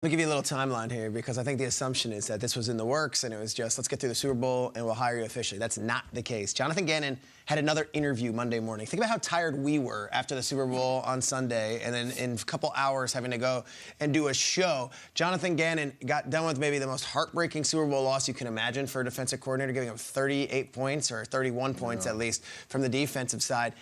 Let me give you a little timeline here because I think the assumption is that this was in the works and it was just, let's get through the Super Bowl and we'll hire you officially. That's not the case. Jonathan Gannon had another interview Monday morning. Think about how tired we were after the Super Bowl on Sunday and then in a couple hours having to go and do a show. Jonathan Gannon got done with maybe the most heartbreaking Super Bowl loss you can imagine for a defensive coordinator, giving up 38 points or 31 points at least from the defensive side.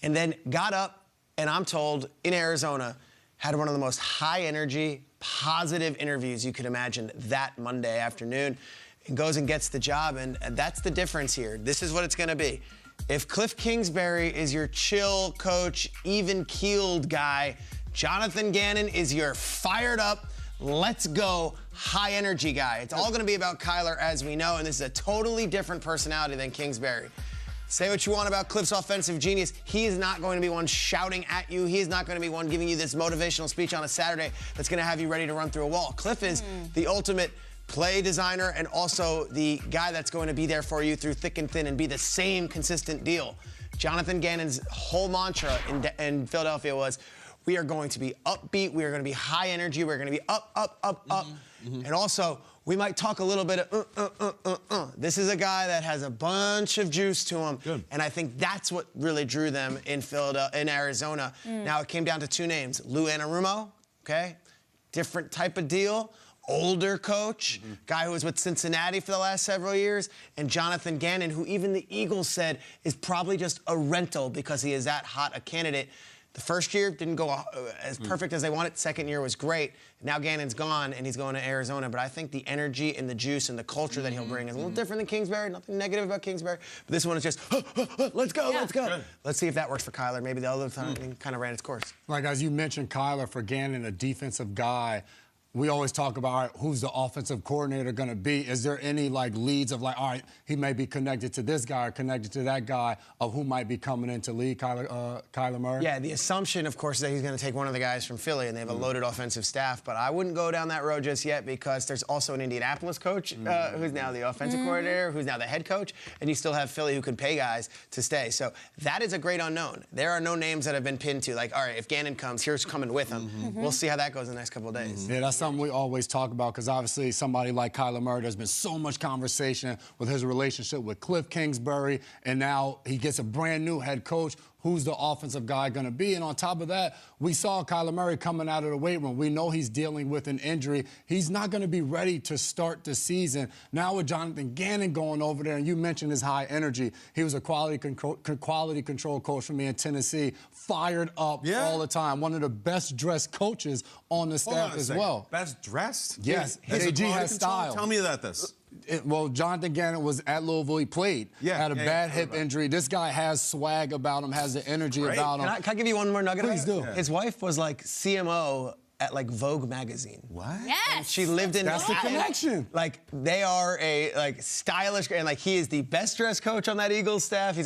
And then got up, and I'm told, in Arizona, had one of the most high-energy, positive interviews you could imagine that Monday afternoon, and goes and gets the job, and that's the difference here. This is what it's going to be. If Cliff Kingsbury is your chill coach, even-keeled guy, Jonathan Gannon is your fired-up, let's go, high-energy guy. It's all going to be about Kyler, as we know, and this is a totally different personality than Kingsbury. Say what you want about Cliff's offensive genius. He is not going to be one shouting at you. He is not going to be one giving you this motivational speech on a Saturday that's going to have you ready to run through a wall. Cliff is the ultimate play designer and also the guy that's going to be there for you through thick and thin and be the same consistent deal. Jonathan Gannon's whole mantra in Philadelphia was, we are going to be upbeat, we are going to be high energy, we're going to be up. And also, we might talk a little bit of This is a guy that has a bunch of juice to him. Good. And I think that's what really drew them in Philadelphia, in Arizona. Now, it came down to two names. Lou Anarumo, okay? Different type of deal. Older coach, guy who was with Cincinnati for the last several years, and Jonathan Gannon, who even the Eagles said is probably just a rental because he is that hot a candidate. The first year didn't go as perfect as they wanted. Second year was great. Now Gannon's gone, and he's going to Arizona. But I think the energy and the juice and the culture that he'll bring is a little different than Kingsbury. Nothing negative about Kingsbury. But this one is just, let's go, let's go. Good. Let's see if that works for Kyler. Maybe the other time kind of ran its course. Like, as you mentioned, Kyler, for Gannon, a defensive guy, we always talk about, all right, who's the offensive coordinator going to be? Is there any, like, leads of, like, all right, he may be connected to this guy or connected to that guy of who might be coming in to lead Kyler Murray? Yeah, the assumption, of course, is that he's going to take one of the guys from Philly, and they have a loaded offensive staff. But I wouldn't go down that road just yet because there's also an Indianapolis coach who's now the offensive coordinator, who's now the head coach, and you still have Philly who can pay guys to stay. So that is a great unknown. There are no names that have been pinned to, like, all right, if Gannon comes, here's coming with him. We'll see how that goes in the next couple of days. Yeah, that's something we always talk about because obviously somebody like Kyler Murray, there's been so much conversation with his relationship with Cliff Kingsbury, and now he gets a brand new head coach. Who's the offensive guy going to be? And on top of that, we saw Kyler Murray coming out of the weight room. We know he's dealing with an injury. He's not going to be ready to start the season. Now with Jonathan Gannon going over there, and you mentioned his high energy, he was a quality control coach for me in Tennessee, fired up all the time. One of the best-dressed coaches on the staff as well. Best dressed? Yes. JG has style. Tell me about this. Well, Jonathan Gannon was at Louisville. He played. Had a bad hip injury. This guy has swag about him, has the energy about him. Can I give you one more nugget? Please do. His wife was like CMO at like Vogue magazine. What? Yes. And she lived in. That's the connection. Like they are a stylish, and like he is the best dressed coach on that Eagles staff.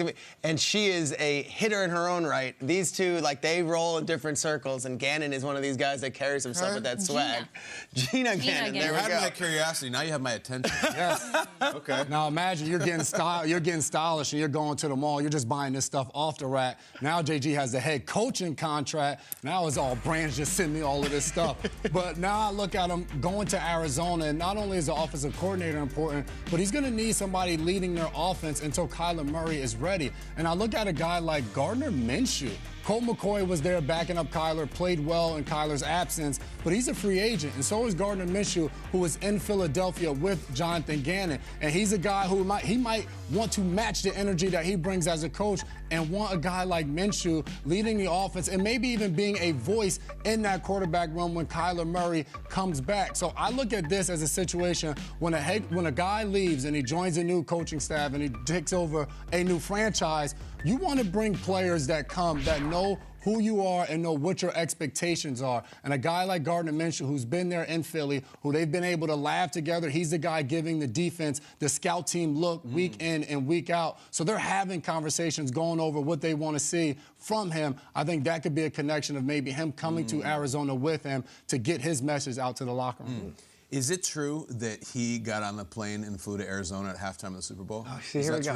And she is a hitter in her own right. These two, like they roll in different circles, and Gannon is one of these guys that carries himself with that swag. Gina Gannon. There You we had go. my curiosity. Now you have my attention. Yes. Okay. Now imagine you're getting stylish, and you're going to the mall. You're just buying this stuff off the rack. Now JG has the head coaching contract. Now it's all brands just send me all of this stuff. But now I look at him going to Arizona, and not only is the offensive coordinator important, but he's going to need somebody leading their offense until Kyler Murray is ready. And I look at a guy like Gardner Minshew. Colt McCoy was there backing up Kyler, played well in Kyler's absence, but he's a free agent, and so is Gardner Minshew, who was in Philadelphia with Jonathan Gannon. And he's a guy who might want to match the energy that he brings as a coach and want a guy like Minshew leading the offense and maybe even being a voice in that quarterback room when Kyler Murray comes back. So I look at this as a situation when a guy leaves and he joins a new coaching staff and he takes over a new franchise, you want to bring players that come that know who you are and know what your expectations are. And a guy like Gardner Minshew, who's been there in Philly, who they've been able to laugh together, he's the guy giving the defense the scout team look week in and week out. So they're having conversations going over what they want to see from him. I think that could be a connection of maybe him coming to Arizona with him to get his message out to the locker room. Is it true that he got on the plane and flew to Arizona at halftime of the Super Bowl? Oh, see, here we go.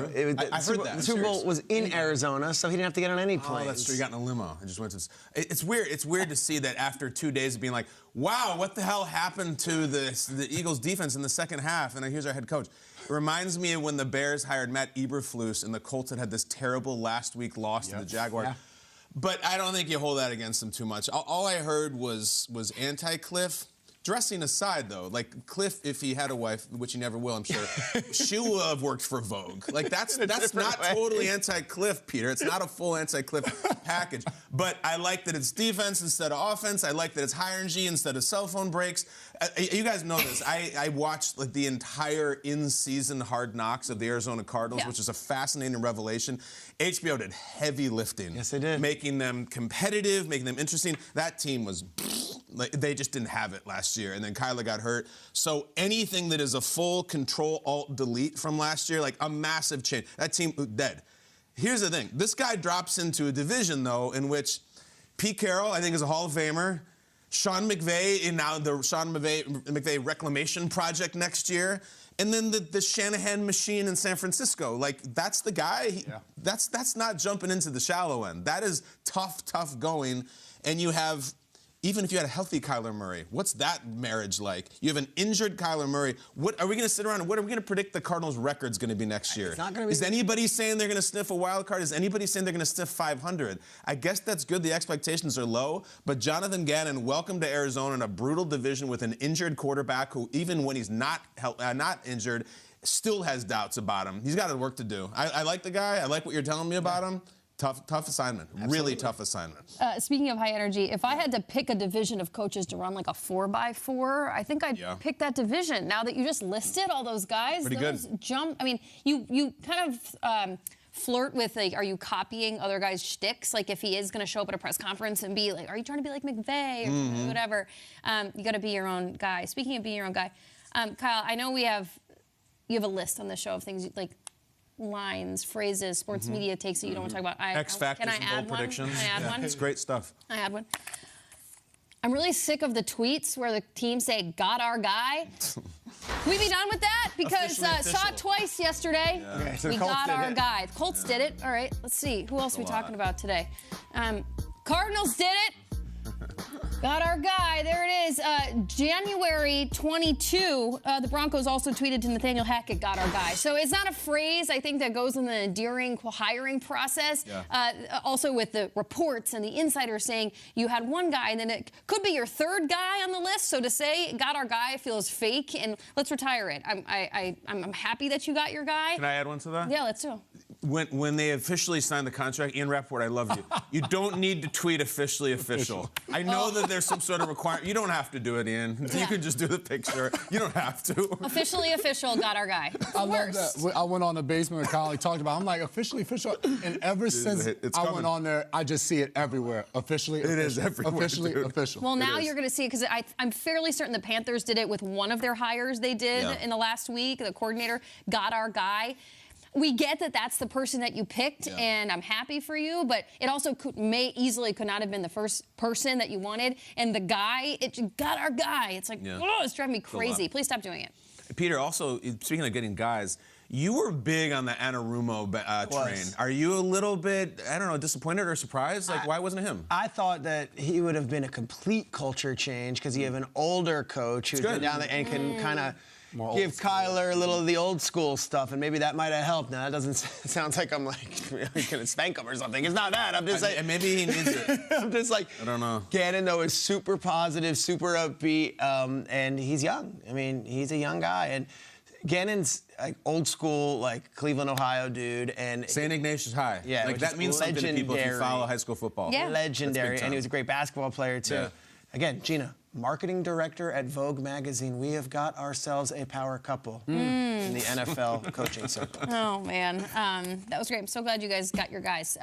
I've heard that. The Super Bowl was in Arizona, so he didn't have to get on any Oh, planes. that's true. He got in a limo. I just went to. It's weird. It's weird to see that after 2 days of being like, wow, what the hell happened to the Eagles defense in the second half? And here's our head coach. It reminds me of when the Bears hired Matt Eberflus and the Colts had this terrible last week loss to the Jaguars. Yeah. But I don't think you hold that against him too much. All I heard was anti-Cliff. Dressing aside, though, like Cliff, if he had a wife, which he never will, I'm sure, she will have worked for Vogue. Like that's not totally anti-Cliff, Peter. It's not a full anti-Cliff package. But I like that it's defense instead of offense. I like that it's higher and G instead of cell phone breaks. You guys know this. I watched like the entire in-season Hard Knocks of the Arizona Cardinals, which is a fascinating revelation. HBO did heavy lifting. Yes, they did. Making them competitive, making them interesting. That team was... Like, they just didn't have it last year, and then Kyler got hurt. So anything that is a full Control-Alt-Delete from last year, like a massive change. That team, dead. Here's the thing. This guy drops into a division, though, in which Pete Carroll, I think, is a Hall of Famer. Sean McVay, in now the Sean McVay Reclamation Project next year. And then the Shanahan machine in San Francisco. Like, that's the guy. That's not jumping into the shallow end. That is tough going. And you have... Even if you had a healthy Kyler Murray, what's that marriage like? You have an injured Kyler Murray. What are we going to sit around and what are we going to predict the Cardinals' record's going to be next year? It's not going to be. Is anybody saying they're going to sniff a wild card? Is anybody saying they're going to sniff 500? I guess that's good. The expectations are low. But Jonathan Gannon, welcome to Arizona in a brutal division with an injured quarterback who, even when he's not injured, still has doubts about him. He's got work to do. I like the guy. I like what you're telling me about him. Tough assignment. Absolutely. Really tough assignment. Speaking of high energy, if I had to pick a division of coaches to run like a 4x4, I think I'd pick that division. Now that you just listed all those guys, pretty those good. jump. I mean, you kind of flirt with, like, are you copying other guys' shticks? Like, if he is going to show up at a press conference and be like, are you trying to be like McVay or whatever? You got to be your own guy. Speaking of being your own guy, Kyle, I know you have a list on the show of things like lines, phrases, sports media takes that you don't want to talk about. X factors and bold predictions. Can I add one? It's great stuff. I had one. I'm really sick of the tweets where the team say, got our guy. Can we be done with that? Because saw it twice yesterday. Yeah. Okay, so we Colts got did our it. guy. The Colts did it. All right, let's see. Who else are we talking about today? Cardinals did it. Got our guy. There it is. January 22, the Broncos also tweeted to Nathaniel Hackett, got our guy. So it's not a phrase, I think, that goes in the endearing hiring process. Also with the reports and the insiders saying you had one guy, and then it could be your third guy on the list. So to say got our guy feels fake, and let's retire it. I'm happy that you got your guy. Can I add one to that? Yeah, let's do it. When they officially signed the contract, Ian Rappaport, I love you. You don't need to tweet officially official. I know that there's some sort of requirement. You don't have to do it, Ian. You can just do the picture. You don't have to. Officially official, got our guy. I love that. I went on the basement with Kyle. He talked about it. I'm like, officially official. And ever since I went on there, I just see it everywhere. Officially official. It is everywhere. Officially official. Well, now you're going to see it because I'm fairly certain the Panthers did it with one of their hires they did in the last week. The coordinator got our guy. We get that that's the person that you picked, and I'm happy for you, but it also could not have been the first person that you wanted. And the guy, it got our guy. It's like, oh, it's driving me crazy. Please stop doing it. Peter, also, speaking of getting guys, you were big on the Anarumo train. Are you a little bit, I don't know, disappointed or surprised? Like, why wasn't it him? I thought that he would have been a complete culture change because you have an older coach who's been down there and can kind of give Kyler a little of the old school stuff, and maybe that might have helped. Now, that doesn't sound like I'm like going to spank him or something. It's not that. I'm just like... And maybe he needs it. I'm just like... I don't know. Gannon, though, is super positive, super upbeat, and he's young. I mean, he's a young guy. And Gannon's like old school, like Cleveland, Ohio dude. And St. Ignatius High. Yeah. Like, that means something to people if you follow high school football. Yeah. Legendary. And he was a great basketball player, too. Yeah. Again, Gina, marketing director at Vogue magazine. We have got ourselves a power couple in the NFL coaching circle. Oh, man. That was great. I'm so glad you guys got your guys.